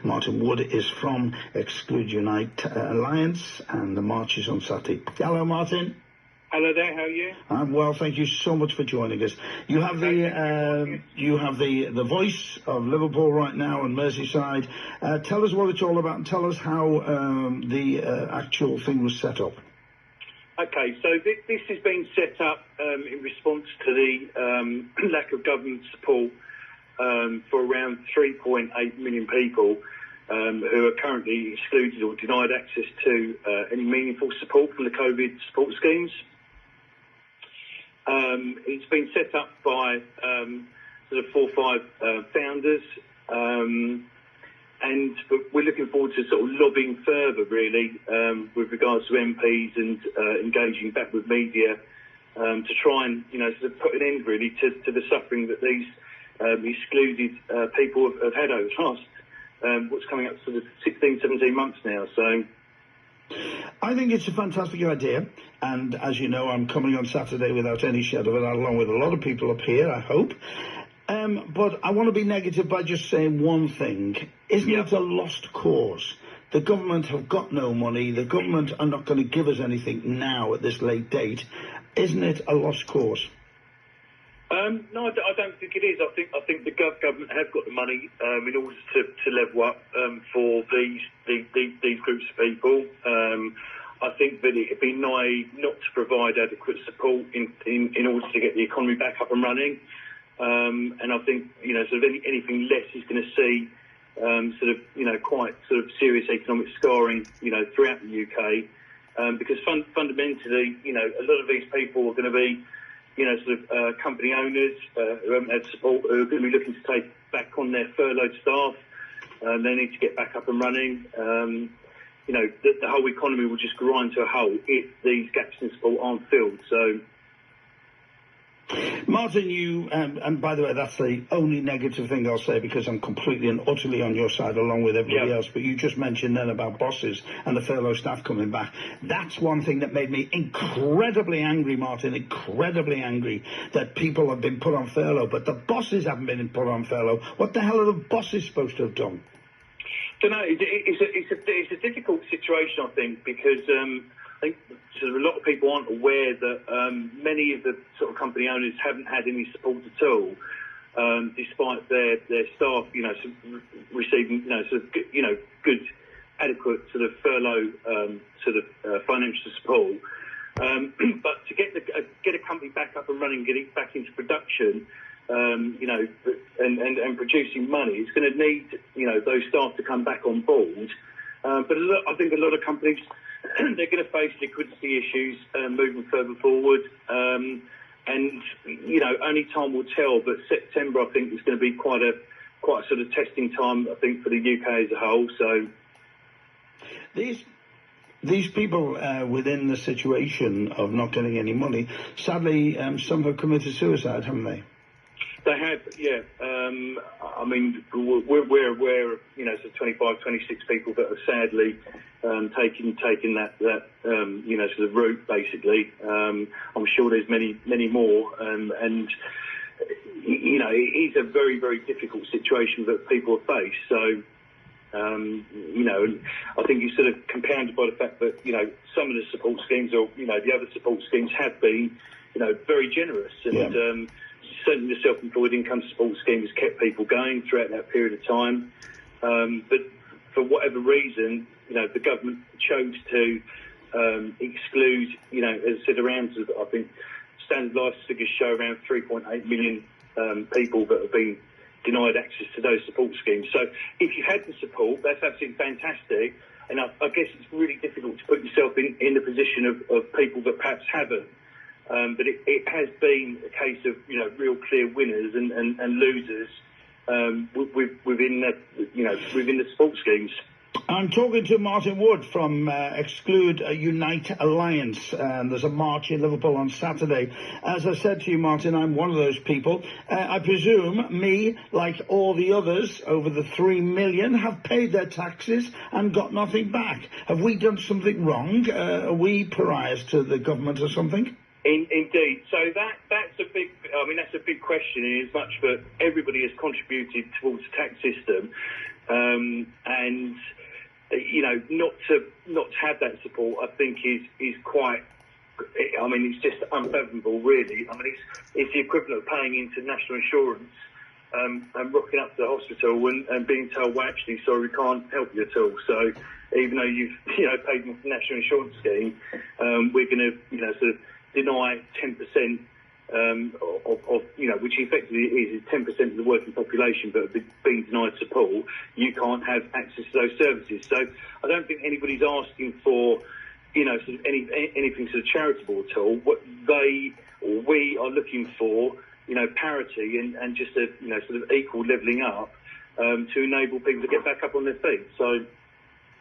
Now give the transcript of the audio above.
Martin Wood is from Excluded Unity Alliance, and the march is on Saturday. Hello, Martin. Hello there, how are you? I'm well, thank you so much for joining us. You have the voice of Liverpool right now and Merseyside. Tell us what it's all about and tell us how the actual thing was set up. Okay, so this has been set up in response to the lack of government support for around 3.8 million people who are currently excluded or denied access to any meaningful support from the COVID support schemes. It's been set up by sort of 4 or 5 founders, and we're looking forward to sort of lobbying further, really, with regards to MPs and engaging back with media to try and, sort of put an end, really, to the suffering that these excluded people have had over the last, what's coming up, sort of 16, 17 months now. So I think it's a fantastic idea, and as you know, I'm coming on Saturday without any shadow of a doubt, along with a lot of people up here, I hope. But I want to be negative by just saying one thing. Isn't it a lost cause? The government have got no money. The government are not going to give us anything now at this late date. Isn't it a lost cause? No, I don't think it is. I think the government have got the money in order to level up for these groups of people. I think that it'd be naive not to provide adequate support in order to get the economy back up and running. And I think sort of anything less is going to see quite sort of serious economic scarring throughout the UK, because fundamentally a lot of these people are going to be company owners who haven't had support, who are going to be looking to take back on their furloughed staff. They need to get back up and running. The whole economy will just grind to a halt if these gaps in support aren't filled. So, Martin, you, and by the way, that's the only negative thing I'll say, because I'm completely and utterly on your side along with everybody else, but you just mentioned then about bosses and the furlough staff coming back. That's one thing that made me incredibly angry, Martin, incredibly angry, that people have been put on furlough, but the bosses haven't been put on furlough. What the hell are the bosses supposed to have done? So no, it's a difficult situation, I think, because I think sort of a lot of people aren't aware that many of the sort of company owners haven't had any support at all, despite their staff, receiving, good, adequate sort of furlough, financial support. But to get a company back up and running, get it back into production, and producing money, it's going to need, those staff to come back on board. But I think a lot of companies, they're going to face liquidity issues moving further forward, and only time will tell. But September, I think, is going to be quite a sort of testing time, I think, for the UK as a whole. So these people within the situation of not getting any money, sadly, some have committed suicide, haven't they? They have, yeah. I mean, we're aware of, so 25, 26 people that have sadly taken that sort of route, basically. I'm sure there's many more, and it is a very, very difficult situation that people have faced. So, I think it's sort of compounded by the fact that some of the support schemes, or the other support schemes, have been very generous, and certainly the self-employed income support scheme has kept people going throughout that period of time. But for whatever reason, the government chose to exclude, as I said, around, I think, standard life figures show around 3.8 million people that have been denied access to those support schemes. So if you had the support, that's absolutely fantastic. And I guess it's really difficult to put yourself in the position of people that perhaps haven't. But it has been a case of real clear winners and losers within the support schemes. I'm talking to Martin Wood from Exclude Unite Alliance, and there's a march in Liverpool on Saturday. As I said to you, Martin, I'm one of those people. I presume me, like all the others, over the 3 million, have paid their taxes and got nothing back. Have we done something wrong? Are we pariahs to the government or something? Indeed. So that's a big question, in as much that everybody has contributed towards the tax system. and you know, not to have that support, I think is quite. I mean, it's just unfathomable, really. I mean, it's the equivalent of paying into national insurance and rocking up to the hospital and being told, well, actually, sorry, we can't help you at all. So even though you've paid into the national insurance scheme, we're going to sort of deny 10%. Of which effectively is 10% of the working population, but being denied support, you can't have access to those services. So I don't think anybody's asking for, sort of anything sort of charitable at all. What they or we are looking for, parity and just a sort of equal levelling up to enable people to get back up on their feet. So